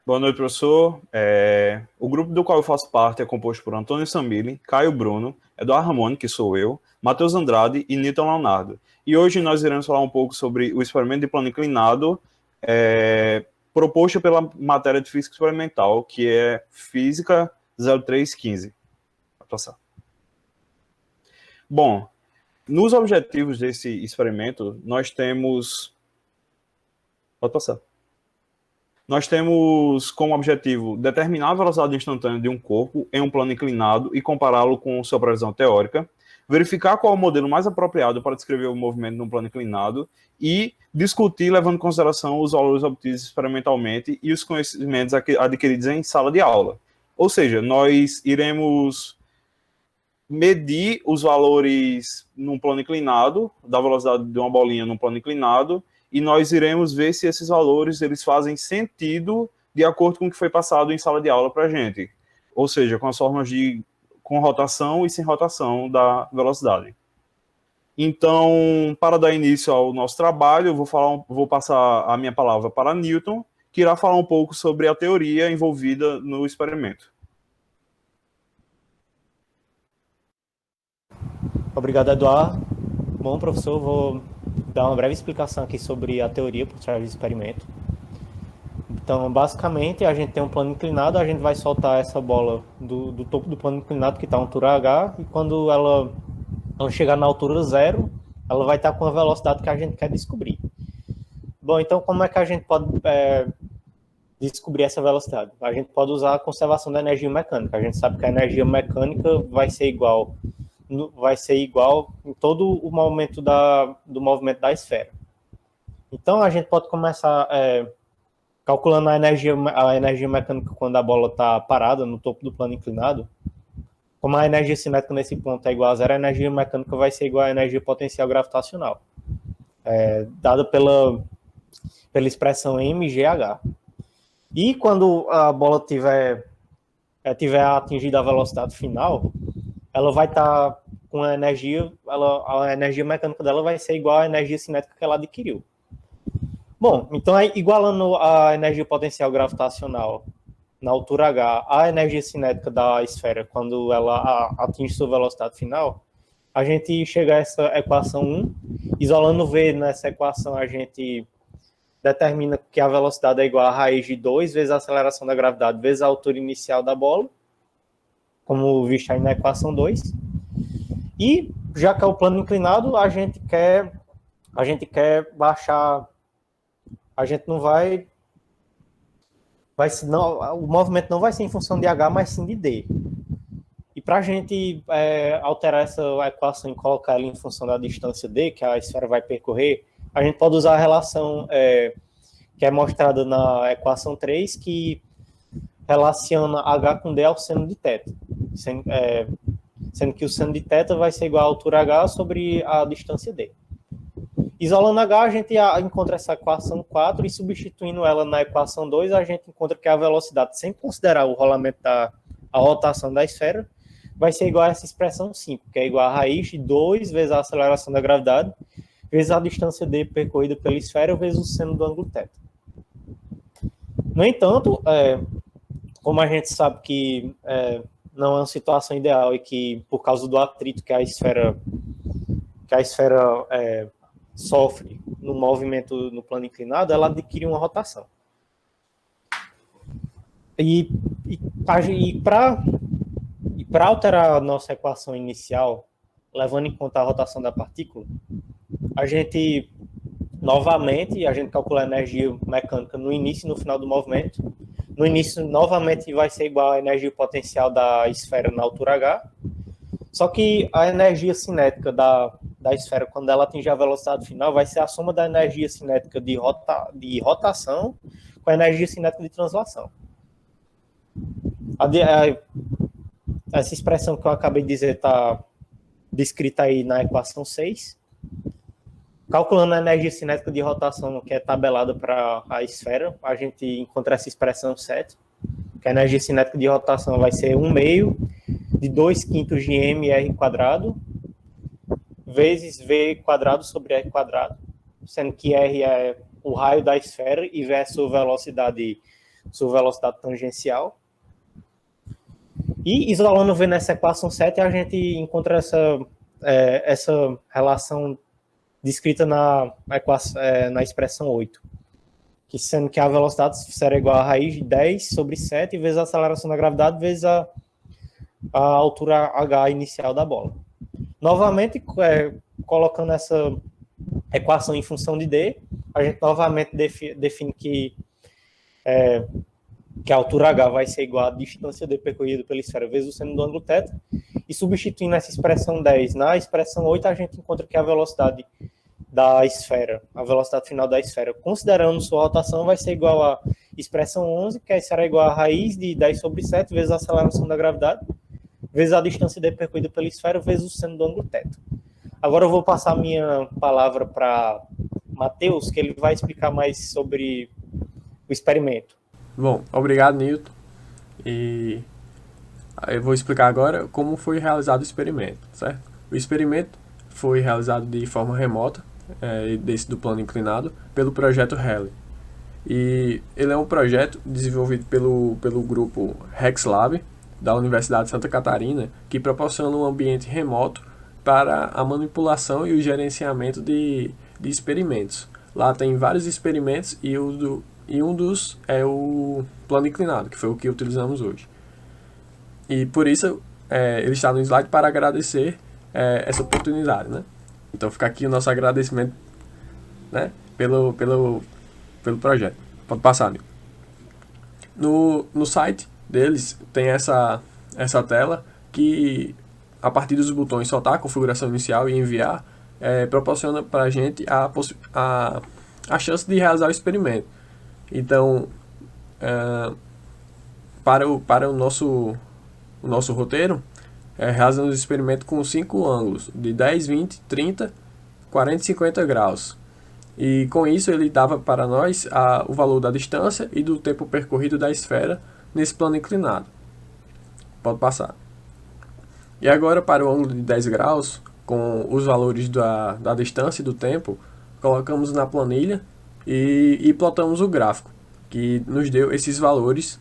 Boa noite, professor. O grupo do qual eu faço parte é composto por Antônio Samili, Caio Bruno, Eduardo Ramone, que sou eu, Matheus Andrade e Newton Leonardo. E hoje nós iremos falar um pouco sobre o experimento de plano inclinado proposto pela matéria de Física Experimental, que é Física 0315. Pode passar. Bom, nos objetivos desse experimento, nós temos... Pode passar. Nós temos como objetivo determinar a velocidade instantânea de um corpo em um plano inclinado e compará-lo com sua previsão teórica, verificar qual é o modelo mais apropriado para descrever o movimento num plano inclinado e discutir, levando em consideração os valores obtidos experimentalmente e os conhecimentos adquiridos em sala de aula. Ou seja, nós iremos medir os valores num plano inclinado, da velocidade de uma bolinha num plano inclinado, e nós iremos ver se esses valores eles fazem sentido de acordo com o que foi passado em sala de aula para a gente. Ou seja, com as formas com rotação e sem rotação da velocidade. Então, para dar início ao nosso trabalho, eu vou passar a minha palavra para Newton, que irá falar um pouco sobre a teoria envolvida no experimento. Obrigado, Eduardo. Bom, professor, vou dar uma breve explicação aqui sobre a teoria por trás do experimento. Então, basicamente, a gente tem um plano inclinado, a gente vai soltar essa bola do topo do plano inclinado, que está a altura h, e quando ela chegar na altura zero, ela vai estar com a velocidade que a gente quer descobrir. Bom, então, como é que a gente pode descobrir essa velocidade? A gente pode usar a conservação da energia mecânica. A gente sabe que a energia mecânica vai ser igual em todo o momento do movimento da esfera. Então, a gente pode começar calculando a energia mecânica quando a bola está parada no topo do plano inclinado. Como a energia cinética nesse ponto é igual a zero, a energia mecânica vai ser igual à energia potencial gravitacional, dada pela expressão mgh. E quando a bola tiver atingido a velocidade final, ela vai estar com a energia mecânica dela vai ser igual à energia cinética que ela adquiriu. Bom, então, igualando a energia potencial gravitacional na altura h à energia cinética da esfera quando ela atinge sua velocidade final, a gente chega a essa equação 1. Isolando V nessa equação, a gente determina que a velocidade é igual a raiz de 2 vezes a aceleração da gravidade vezes a altura inicial da bola, como visto aí na equação 2. E, já que é o plano inclinado, a gente quer baixar... A gente não o movimento não vai ser em função de H, mas sim de D. E para a gente alterar essa equação e colocar ela em função da distância D, que a esfera vai percorrer, a gente pode usar a relação que é mostrada na equação 3, que relaciona H com D ao seno de θ. Sendo que o seno de θ vai ser igual à altura H sobre a distância D. Isolando H, a gente encontra essa equação 4 e substituindo ela na equação 2, a gente encontra que a velocidade, sem considerar o rolamento a rotação da esfera, vai ser igual a essa expressão 5, que é igual a raiz de 2 vezes a aceleração da gravidade, vezes a distância D percorrida pela esfera, vezes o seno do ângulo θ. No entanto, como a gente sabe que não é uma situação ideal e que, por causa do atrito que a esfera sofre no movimento no plano inclinado, ela adquire uma rotação. E para alterar a nossa equação inicial, levando em conta a rotação da partícula, a gente calcula a energia mecânica no início e no final do movimento. No início, novamente, vai ser igual à energia potencial da esfera na altura h, só que a energia cinética da esfera, quando ela atingir a velocidade final, vai ser a soma da energia cinética de rotação com a energia cinética de translação. Essa expressão que eu acabei de dizer está descrita aí na equação 6. Calculando a energia cinética de rotação, que é tabelada para a esfera, a gente encontra essa expressão 7, que a energia cinética de rotação vai ser 1/2 de 2/5 de mr², vezes v² sobre r², sendo que r é o raio da esfera e v é a sua velocidade sua velocidade tangencial. E isolando V nessa equação 7, a gente encontra essa relação descrita na expressão 8, que sendo que a velocidade será igual a raiz de 10 sobre 7 vezes a aceleração da gravidade vezes a altura h inicial da bola. Novamente, colocando essa equação em função de D, a gente novamente define que a altura h vai ser igual à distância D percorrida pela esfera vezes o seno do ângulo θ, e substituindo essa expressão 10 na expressão 8, a gente encontra que a velocidade da esfera, a velocidade final da esfera, considerando sua rotação, vai ser igual à expressão 11, que será igual a raiz de 10 sobre 7 vezes a aceleração da gravidade, vezes a distância D percorrida pela esfera, vezes o seno do ângulo θ. Agora eu vou passar a minha palavra para Matheus, que ele vai explicar mais sobre o experimento. Bom, obrigado, Newton. E eu vou explicar agora como foi realizado o experimento, certo? O experimento foi realizado de forma remota, desse do plano inclinado, pelo projeto Halley. E ele é um projeto desenvolvido pelo grupo RexLab, da Universidade de Santa Catarina, que proporciona um ambiente remoto para a manipulação e o gerenciamento de experimentos. Lá tem vários experimentos e um dos é o plano inclinado, que foi o que utilizamos hoje. E por isso ele está no slide para agradecer essa oportunidade, né? Então fica aqui o nosso agradecimento, né, pelo projeto. Pode passar, Nil. No site deles tem essa tela que, a partir dos botões soltar a configuração inicial e enviar, proporciona para a gente a chance de realizar o experimento. Então, para o nosso roteiro, realizamos o experimento com 5 ângulos, de 10, 20, 30, 40 e 50 graus. E com isso ele dava para nós o valor da distância e do tempo percorrido da esfera nesse plano inclinado. Pode passar. E agora, para o ângulo de 10 graus, com os valores da distância e do tempo, colocamos na planilha e plotamos o gráfico, que nos deu esses valores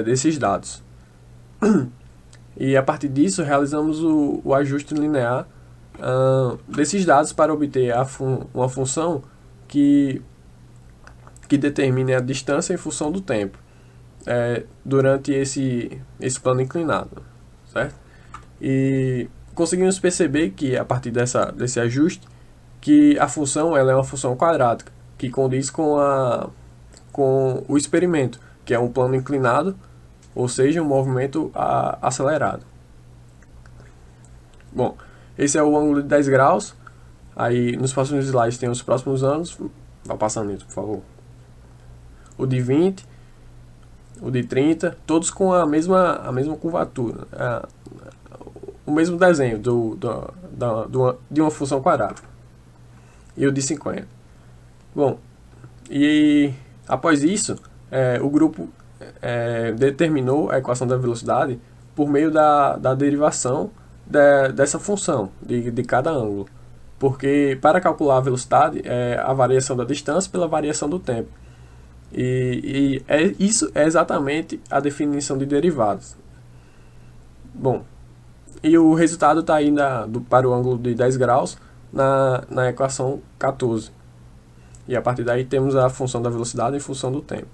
desses dados. E a partir disso, realizamos o ajuste linear desses dados para obter uma função que determine a distância em função do tempo durante esse plano inclinado, certo? E conseguimos perceber que, a partir desse ajuste, que a função ela é uma função quadrática, que condiz com o experimento, que é um plano inclinado, ou seja, um movimento acelerado. Bom, esse é o ângulo de 10 graus. Aí nos próximos slides tem os próximos ângulos. Vai passando isso, por favor. O de 20, o de 30, todos com a mesma curvatura, o mesmo desenho de uma função quadrada. E o de 50. Bom, e após isso, o grupo determinou a equação da velocidade por meio da derivação dessa função de cada ângulo. Porque para calcular a velocidade é a variação da distância pela variação do tempo. E isso é exatamente a definição de derivadas. Bom, e o resultado está aí para o ângulo de 10 graus na equação 14. E a partir daí temos a função da velocidade em função do tempo.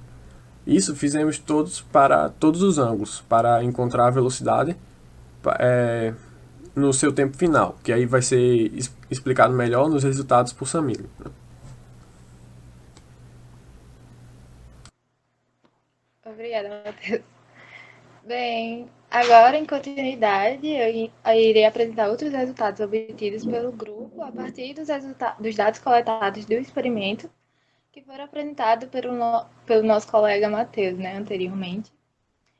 Isso fizemos para todos os ângulos, para encontrar a velocidade no seu tempo final, que aí vai ser explicado melhor nos resultados por Samir. Obrigada, Matheus. Bem, agora, em continuidade, eu irei apresentar outros resultados obtidos pelo grupo a partir dos dados coletados do experimento, que foram apresentados pelo nosso colega Matheus, anteriormente.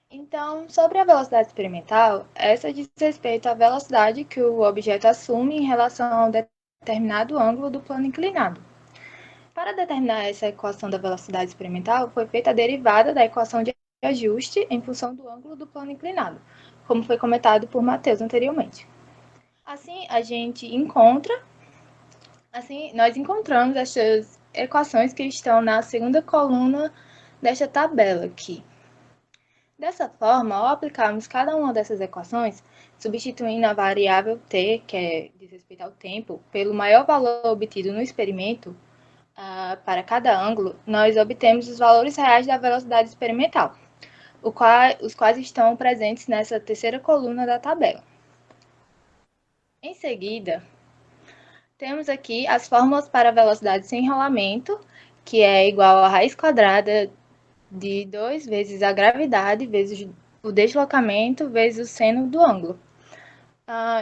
Então, sobre a velocidade experimental, essa diz respeito à velocidade que o objeto assume em relação a um determinado ângulo do plano inclinado. Para determinar essa equação da velocidade experimental, foi feita a derivada da equação de ajuste em função do ângulo do plano inclinado, como foi comentado por Matheus anteriormente. Assim, nós encontramos essas equações que estão na segunda coluna desta tabela aqui. Dessa forma, ao aplicarmos cada uma dessas equações, substituindo a variável t, que diz respeito ao tempo, pelo maior valor obtido no experimento, para cada ângulo, nós obtemos os valores reais da velocidade experimental, os quais estão presentes nessa terceira coluna da tabela. Em seguida, temos aqui as fórmulas para a velocidade sem rolamento, que é igual a raiz quadrada de 2 vezes a gravidade, vezes o deslocamento, vezes o seno do ângulo.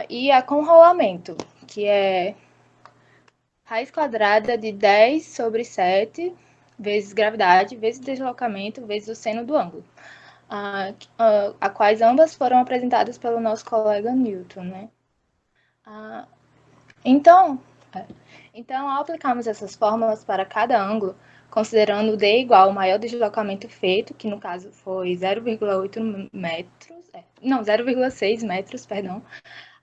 E a com rolamento, que é raiz quadrada de 10 sobre 7, vezes gravidade, vezes deslocamento, vezes o seno do ângulo. A quais ambas foram apresentadas pelo nosso colega Newton, né? Então, ao aplicarmos essas fórmulas para cada ângulo, considerando o D igual ao maior deslocamento feito, que no caso foi 0,8 metros, 0,6 metros, perdão,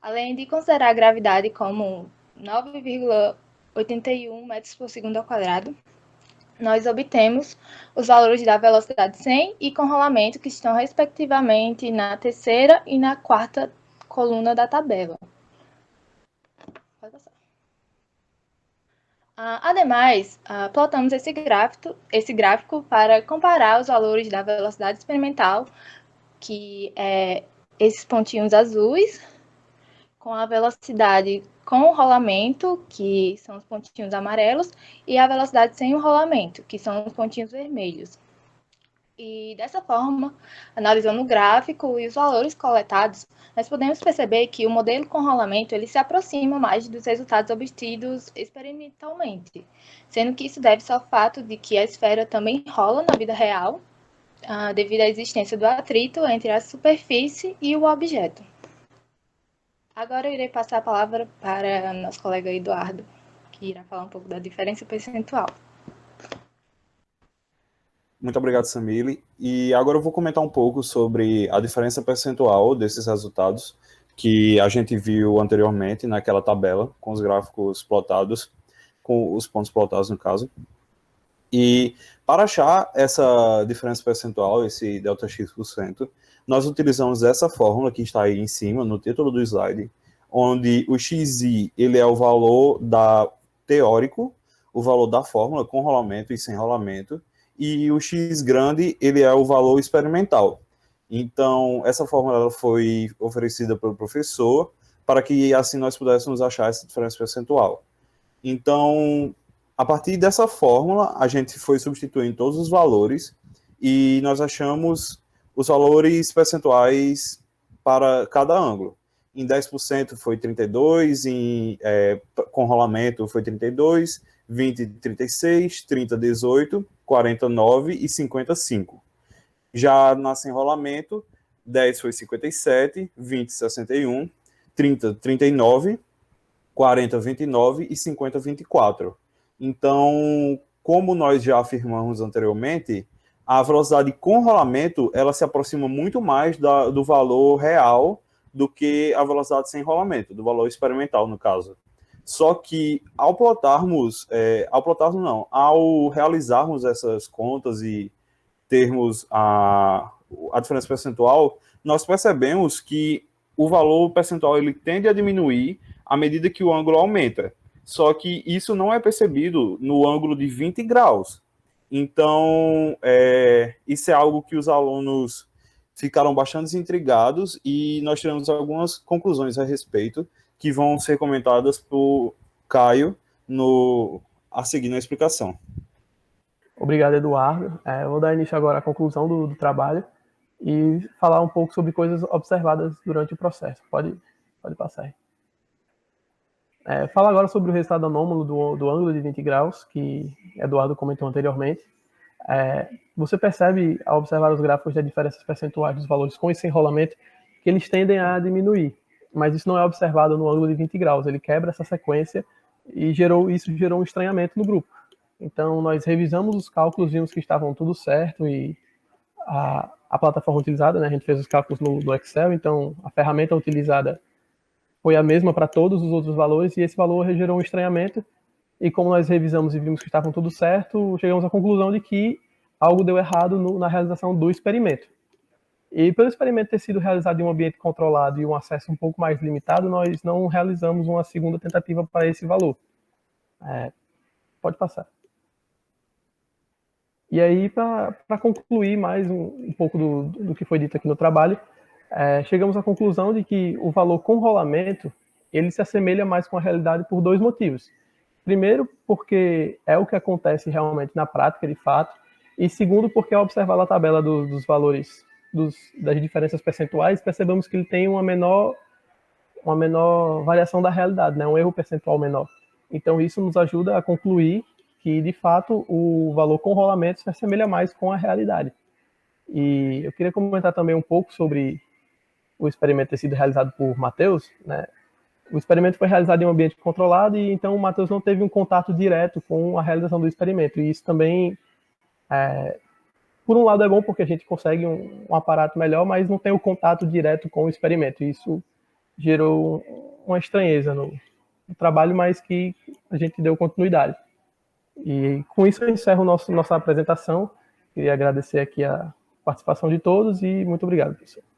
além de considerar a gravidade como 9,81 metros por segundo ao quadrado, nós obtemos os valores da velocidade sem e com rolamento, que estão respectivamente na terceira e na quarta coluna da tabela. Pode passar. Ademais, plotamos esse gráfico para comparar os valores da velocidade experimental, que é esses pontinhos azuis, com a velocidade com o rolamento, que são os pontinhos amarelos, e a velocidade sem o rolamento, que são os pontinhos vermelhos. E dessa forma, analisando o gráfico e os valores coletados, nós podemos perceber que o modelo com rolamento ele se aproxima mais dos resultados obtidos experimentalmente, sendo que isso deve-se ao fato de que a esfera também rola na vida real, devido à existência do atrito entre a superfície e o objeto. Agora eu irei passar a palavra para nosso colega Eduardo, que irá falar um pouco da diferença percentual. Muito obrigado, Samile. E agora eu vou comentar um pouco sobre a diferença percentual desses resultados que a gente viu anteriormente naquela tabela, com os gráficos plotados, com os pontos plotados no caso. E para achar essa diferença percentual, esse ΔX%, nós utilizamos essa fórmula que está aí em cima, no título do slide, onde o XI ele é o valor teórico, o valor da fórmula com rolamento e sem rolamento, e o X grande, ele é o valor experimental. Então, essa fórmula foi oferecida pelo professor para que assim nós pudéssemos achar essa diferença percentual. Então, a partir dessa fórmula, a gente foi substituindo todos os valores e nós achamos os valores percentuais para cada ângulo. Em 10% foi 32, com rolamento foi 32, 20, 36, 30, 18, 49 e 55. Já na sem rolamento, 10 foi 57, 20, 61, 30, 39, 40, 29 e 50, 24. Então, como nós já afirmamos anteriormente, a velocidade com rolamento, ela se aproxima muito mais do valor real do que a velocidade sem rolamento, do valor experimental, no caso. Só que ao realizarmos essas contas e termos a diferença percentual, nós percebemos que o valor percentual ele tende a diminuir à medida que o ângulo aumenta. Só que isso não é percebido no ângulo de 20 graus. Então, isso é algo que os alunos ficaram bastante intrigados e nós tivemos algumas conclusões a respeito que vão ser comentadas por Caio a seguir na explicação. Obrigado, Eduardo. Eu vou dar início agora à conclusão do trabalho e falar um pouco sobre coisas observadas durante o processo. Pode passar aí. Fala agora sobre o resultado anômalo do ângulo de 20 graus, que Eduardo comentou anteriormente. Você percebe, ao observar os gráficos das diferenças percentuais dos valores com e sem rolamento, que eles tendem a diminuir, mas isso não é observado no ângulo de 20 graus. Ele quebra essa sequência e isso gerou um estranhamento no grupo. Então, nós revisamos os cálculos, vimos que estavam tudo certo e a plataforma utilizada, né, a gente fez os cálculos no Excel, então a ferramenta utilizada foi a mesma para todos os outros valores e esse valor gerou um estranhamento. E como nós revisamos e vimos que estavam tudo certo, chegamos à conclusão de que algo deu errado na realização do experimento. E pelo experimento ter sido realizado em um ambiente controlado e um acesso um pouco mais limitado, nós não realizamos uma segunda tentativa para esse valor. Pode passar. E aí, para concluir mais um pouco do que foi dito aqui no trabalho, chegamos à conclusão de que o valor com rolamento, ele se assemelha mais com a realidade por dois motivos. Primeiro, porque é o que acontece realmente na prática, de fato, e segundo, porque ao observar a tabela dos valores das diferenças percentuais, percebemos que ele tem uma menor variação da realidade, né? Um erro percentual menor. Então, isso nos ajuda a concluir que, de fato, o valor com rolamento se assemelha mais com a realidade. E eu queria comentar também um pouco sobre o experimento ter sido realizado por Matheus, né? O experimento foi realizado em um ambiente controlado e, então, o Matheus não teve um contato direto com a realização do experimento. E isso também, por um lado, é bom porque a gente consegue um aparato melhor, mas não tem o contato direto com o experimento. E isso gerou uma estranheza no trabalho, mas que a gente deu continuidade. E com isso eu encerro nossa apresentação. Queria agradecer aqui a participação de todos e muito obrigado, pessoal.